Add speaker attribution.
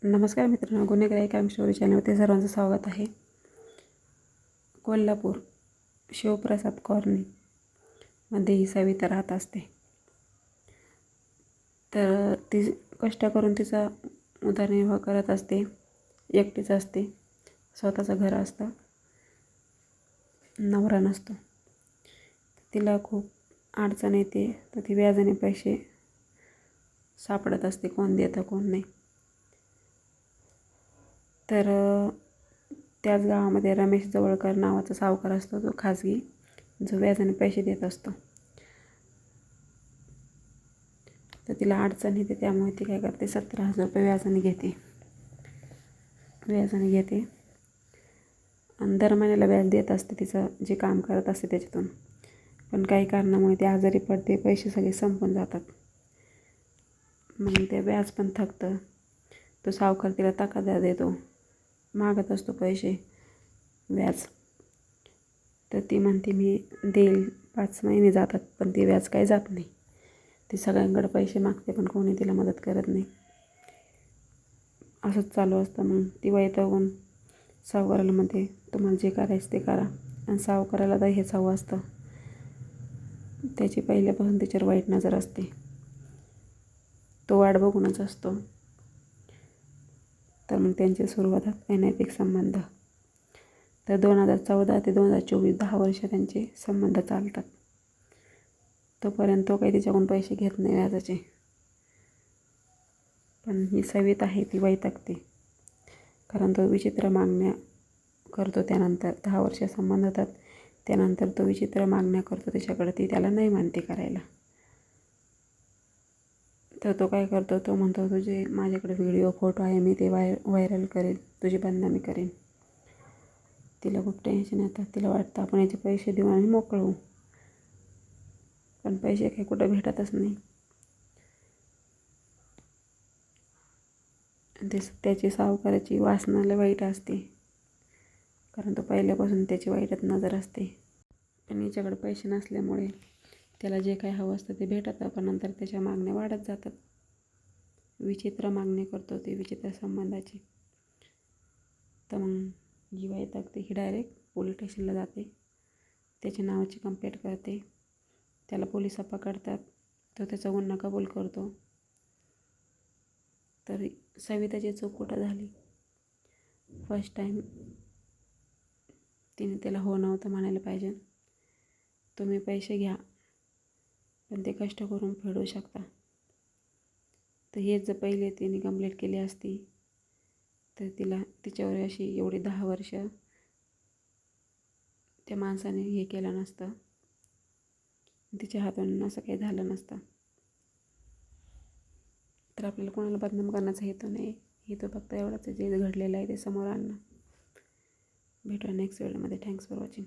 Speaker 1: नमस्कार मित्रांनो, गुन्हेगार क्राईम स्टोरी चॅनलवरती सर्वांचं स्वागत आहे. कोल्हापूर शिवप्रसाद कॉलनीमध्ये ही सविता राहत असते. तर ती कष्ट करून तिचा उदरनिर्वाह करत असते. एकटीच असते, स्वतःचं घर असतं, नवरा नसतो. तिला खूप अडचण येते, तर ती व्याजाने पैसे सापडत असते, कोण देतं कोण नाही. तर त्याच गावामध्ये रमेश जवळकर नावाचा सावकार असतो, तो खाजगी, जो व्याजाने पैसे देत असतो. तर तिला अडचण येते, त्यामुळे ती काय करते, 17,000 रुपये व्याजाने घेते आणि दर महिन्याला व्याज देत असते तिचं जे काम करत असते त्याच्यातून. पण काही कारणामुळे ती आजारी पडते, पैसे सगळे संपून जातात. मग ते व्याज पण थकतं. तो सावकार तिला तकादा देतो, मागत असतो पैसे व्याज. तर ती म्हणते मी देईल, 5 महिने जातात पण ते व्याज काही जात नाही. ती सगळ्यांकडे पैसे मागते पण कोणी तिला मदत करत नाही. असंच चालू असतं. मग ती वैतागून सावकाराला म्हणते, तुम्हाला जे करायचं ते करा. आणि सावकाराला तर हेच हवं असतं, त्याची पहिल्यापासून तिच्यावर वाईट नजर असते, तो वाट बघूनच असतो. तर मग त्यांचे सुरू होतात अनैतिक संबंध. तर 2014 ते 2024 10 वर्ष त्यांचे संबंध चालतात. तोपर्यंत तो काही तिच्याकडून पैसे घेत नाही व्याजाचे. पण ही सविता आहे ती वैतागते, कारण तो विचित्र मागण्या करतो. त्यानंतर 10 वर्ष संबंध होतात, त्यानंतर तो विचित्र मागण्या करतो तिच्याकडे. ती त्याला नाही मानते करायला. तर तो काय करतो, तो म्हणतो तुझे माझ्याकडे व्हिडिओ फोटो आहे, मी ते व्हायरल करेन, तुझी बदनामी करेन. तिला खूप टेन्शन येतं. तिला वाटतं आपण याचे पैसे देऊ आणि मोकळं होऊ. पण पैसे काही कुठं भेटतच नाही. त्याची सावकाराची वासना लय वाईट असते, कारण तो पहिल्यापासून त्याची वाईटच नजर असते. पण हिच्याकडे पैसे नसल्यामुळे त्याला जे काही हवं असतं ते भेटतं, पण नंतर त्याच्या मागण्या वाढत जातात. विचित्र मागणी करतो ते, विचित्र संबंधाची. तर मग ही वैतागते, ही डायरेक्ट पोलीस स्टेशनला जाते, त्याच्या नावाची कंप्लेंट करते. त्याला पोलिस पकडतात, तो त्याचा गुन्हा कबूल करतो. तर सविताची चूक कुठं झाली, फर्स्ट टाईम तिने त्याला हो नव्हतं म्हणायला पाहिजे. तुम्ही पैसे घ्या, पण ते कष्ट करून फेडू शकता. तर हेच जर पहिले तिने कंप्लेंट केली असती तर तिच्यावर अशी एवढी 10 वर्ष त्या माणसाने हे केलं नसतं, तिच्या हातून असं काही झालं नसतं. तर आपल्याला कोणाला बदनाम करण्याचा हेतू नाही, हेतू फक्त एवढाच जे घडलेलं आहे ते समोर आणणं. भेटूया नेक्स्ट व्हिडिओमध्ये. Thanks for watching.